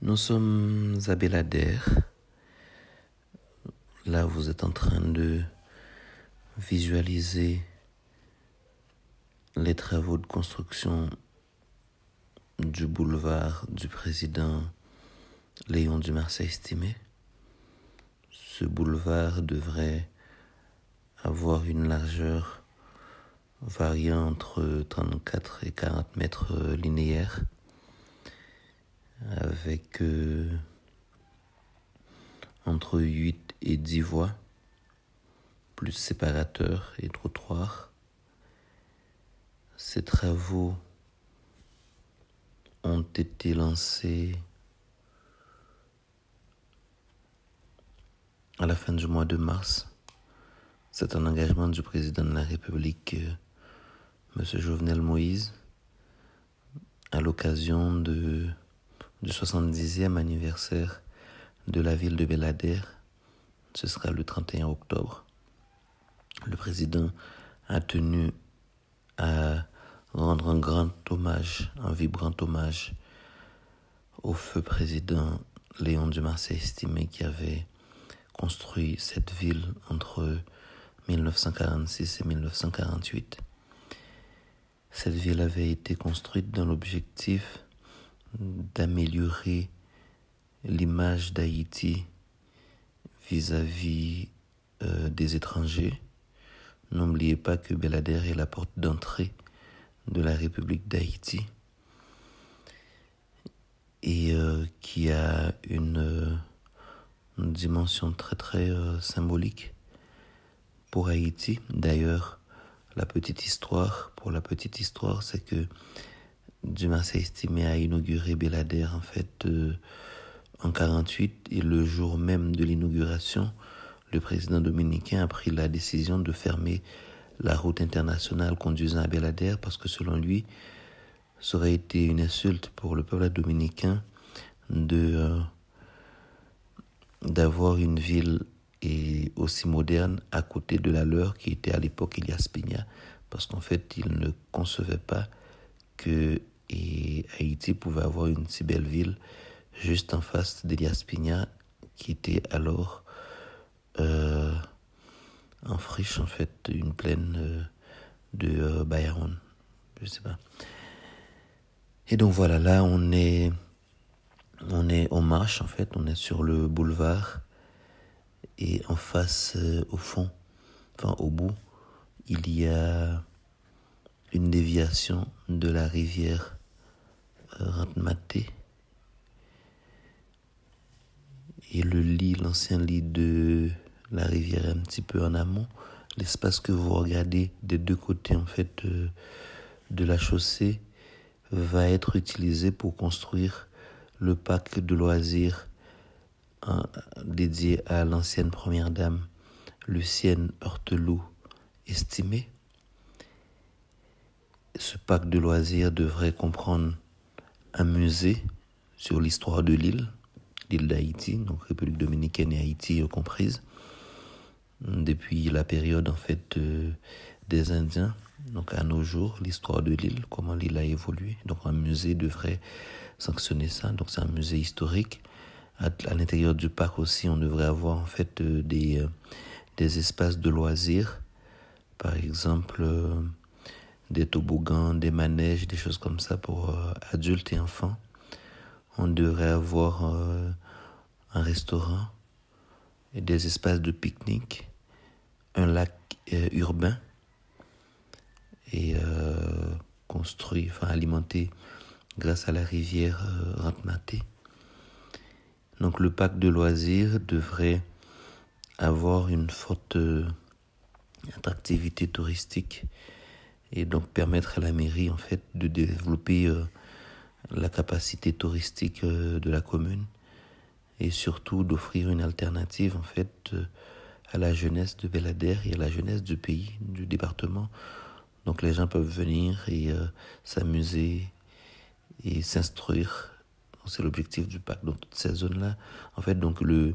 Nous sommes à Belader. Là, vous êtes en train de visualiser les travaux de construction du boulevard du président Léon Dumarsais-Estimé. Ce boulevard devrait avoir une largeur variant entre 34 et 40 mètres linéaires, avec entre 8 et 10 voies, plus séparateurs et trottoirs. Ces travaux ont été lancés à la fin du mois de mars. C'est un engagement du président de la République, M. Jovenel Moïse, à l'occasion du 70e anniversaire de la ville de Belader. Ce sera le 31 octobre. Le président a tenu à rendre un vibrant hommage au feu président Léon Dumarsais-Estimé, qui avait construit cette ville entre 1946 et 1948. Cette ville avait été construite dans l'objectif d'améliorer l'image d'Haïti vis-à-vis des étrangers. N'oubliez pas que Belader est la porte d'entrée de la République d'Haïti et qui a une dimension très très symbolique pour Haïti. D'ailleurs, pour la petite histoire, c'est que Dumarsais-Estimé a inauguré Belader en fait en 1948, et le jour même de l'inauguration, le président dominicain a pris la décision de fermer la route internationale conduisant à Belader parce que selon lui, ça aurait été une insulte pour le peuple dominicain d'avoir une ville aussi moderne à côté de la leur qui était à l'époque Elias Piña, parce qu'en fait, il ne concevait pas que Haïti pouvait avoir une si belle ville juste en face d'Elias Piña, qui était alors en friche, en fait, une plaine de Bayonne, je sais pas. Et donc voilà, là on est en marche, en fait, on est sur le boulevard, et en face, au bout, il y a une déviation de la rivière Rantmaté, et l'ancien lit de la rivière est un petit peu en amont. L'espace que vous regardez des deux côtés, en fait, de la chaussée va être utilisé pour construire le parc de loisirs dédié à l'ancienne première dame Lucienne Heurteloup-Estimé. Ce parc de loisirs devrait comprendre un musée sur l'histoire de l'île d'Haïti, donc République dominicaine et Haïti comprises, depuis la période en fait des Indiens, donc à nos jours, l'histoire de l'île, comment l'île a évolué. Donc un musée devrait sanctionner ça. Donc c'est un musée historique. À l'intérieur du parc aussi, on devrait avoir en fait des espaces de loisirs, par exemple des toboggans, des manèges, des choses comme ça pour adultes et enfants. On devrait avoir un restaurant et des espaces de pique-nique, un lac urbain et alimenté grâce à la rivière Rantmaté. Donc le parc de loisirs devrait avoir une forte attractivité touristique et donc permettre à la mairie en fait de développer la capacité touristique de la commune, et surtout d'offrir une alternative en fait à la jeunesse de Belader et à la jeunesse du pays, du département. Donc les gens peuvent venir et s'amuser et s'instruire. C'est l'objectif du parc dans toutes ces zones-là. En fait, donc le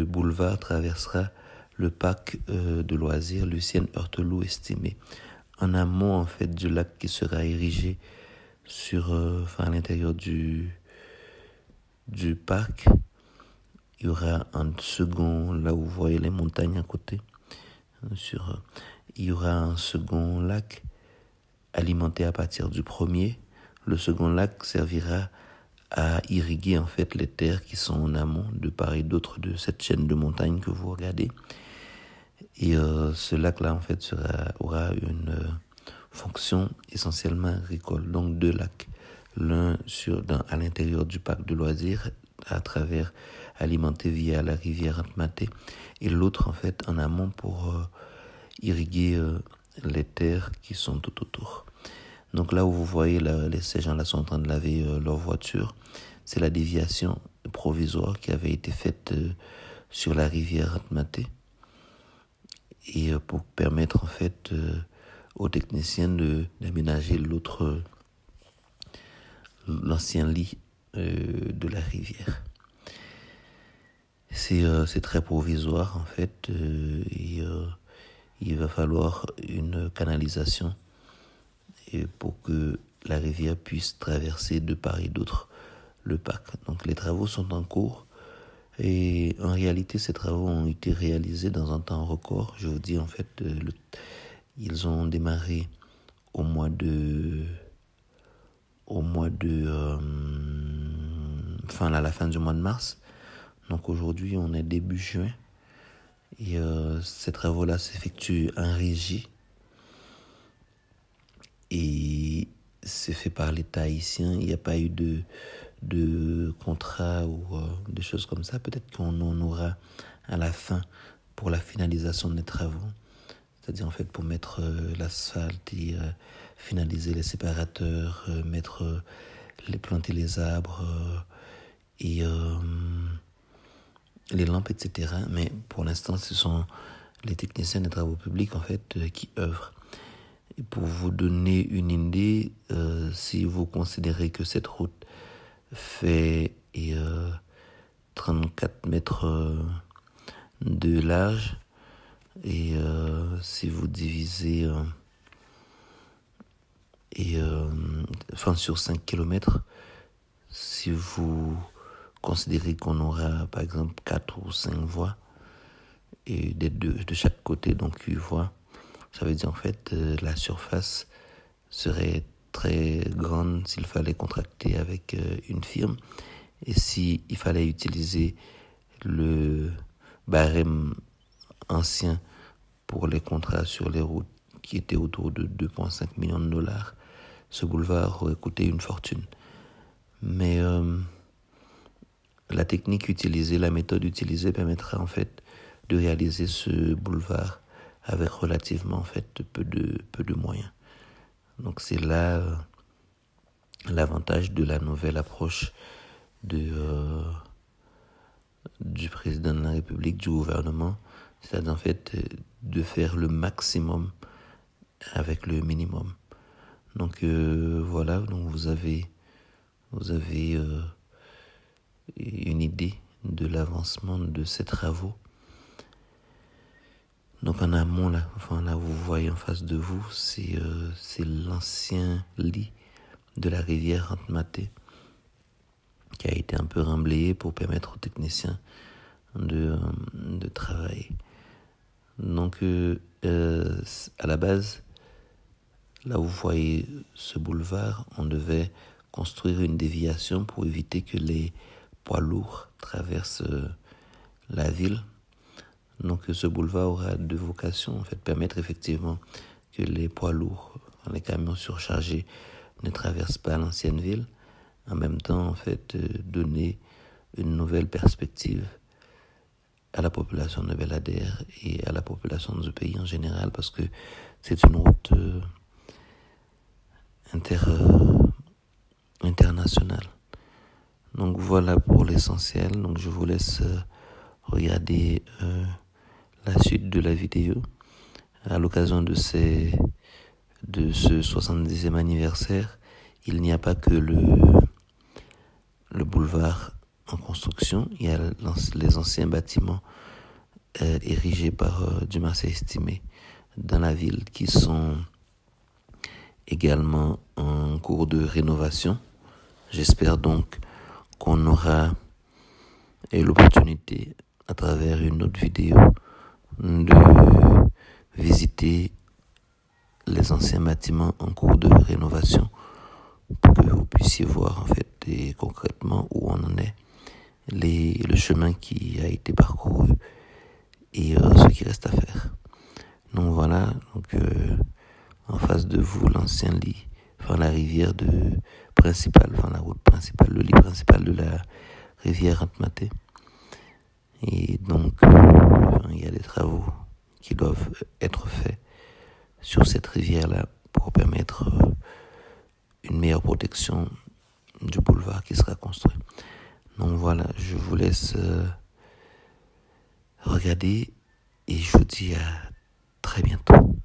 boulevard traversera le parc de loisirs Lucienne Heurteloup-Estimé, en amont en fait du lac qui sera érigé à l'intérieur du du parc, il y aura un second, là où vous voyez les montagnes à côté, il y aura un second lac alimenté à partir du premier. Le second lac servira à irriguer en fait les terres qui sont en amont de part et d'autre de cette chaîne de montagnes que vous regardez. Et ce lac-là en fait aura une fonction essentiellement agricole. Donc 2 lacs, l'un à l'intérieur du parc de loisirs alimenté via la rivière Antmaté, et l'autre en fait en amont pour irriguer les terres qui sont tout autour. Donc là où vous voyez ces gens-là sont en train de laver leur voiture, c'est la déviation provisoire qui avait été faite sur la rivière Antmaté, et pour permettre en fait aux techniciens d'aménager l'ancien lit de la rivière. C'est très provisoire en fait, et il va falloir une canalisation pour que la rivière puisse traverser de part et d'autre le parc. Donc les travaux sont en cours, et en réalité ces travaux ont été réalisés dans un temps record. Je vous dis en fait, ils ont démarré à la fin du mois de mars. Donc aujourd'hui on est début juin, et ces travaux-là s'effectuent en régie, et c'est fait par l'État haïtien. Il n'y a pas eu de contrat ou des choses comme ça. Peut-être qu'on en aura à la fin pour la finalisation des travaux, c'est-à-dire en fait pour mettre l'asphalte et finaliser les séparateurs, planter les arbres et les lampes, etc. Mais pour l'instant, ce sont les techniciens des travaux publics en fait qui œuvrent. Et pour vous donner une idée, si vous considérez que cette route fait 34 mètres de large, et si vous divisez sur 5 km, si vous considérez qu'on aura par exemple 4 ou 5 voies, et de chaque côté, donc 8 voies, ça veut dire en fait la surface serait très grande s'il fallait contracter avec une firme, et s'il fallait utiliser le barème ancien pour les contrats sur les routes qui étaient autour de 2,5 millions de dollars, ce boulevard aurait coûté une fortune. Mais la méthode utilisée permettra en fait de réaliser ce boulevard avec relativement en fait peu de moyens. Donc c'est là l'avantage de la nouvelle approche du président de la République, du gouvernement, c'est-à-dire en fait de faire le maximum avec le minimum. Donc voilà, donc vous avez une idée de l'avancement de ces travaux. Donc en amont, là vous voyez en face de vous, c'est l'ancien lit de la rivière Antmaté qui a été un peu remblayé pour permettre aux techniciens de travailler. Donc à la base, là où vous voyez ce boulevard, on devait construire une déviation pour éviter que les poids lourds traversent la ville. Donc ce boulevard aura deux vocations, en fait, permettre effectivement que les poids lourds, les camions surchargés ne traversent pas l'ancienne ville, en même temps en fait donner une nouvelle perspective à la population de Bel-Ader et à la population du pays en général, parce que c'est une route internationale. Donc voilà pour l'essentiel. Donc je vous laisse regarder la suite de la vidéo à l'occasion de ce 70e anniversaire. Il n'y a pas que le boulevard en construction, il y a les anciens bâtiments érigés par Dumas Estimé dans la ville qui sont également en cours de rénovation. J'espère donc qu'on on aura l'opportunité, à travers une autre vidéo, de visiter les anciens bâtiments en cours de rénovation pour que vous puissiez voir en fait et concrètement où on en est, le chemin qui a été parcouru et ce qui reste à faire. Donc voilà, en face de vous, l'ancien lit, la rivière principale, la route principale, le lit principal de la rivière Antmaté. Et donc, il y a des travaux qui doivent être faits sur cette rivière-là pour permettre une meilleure protection du boulevard qui sera construit. Donc voilà, je vous laisse regarder et je vous dis à très bientôt.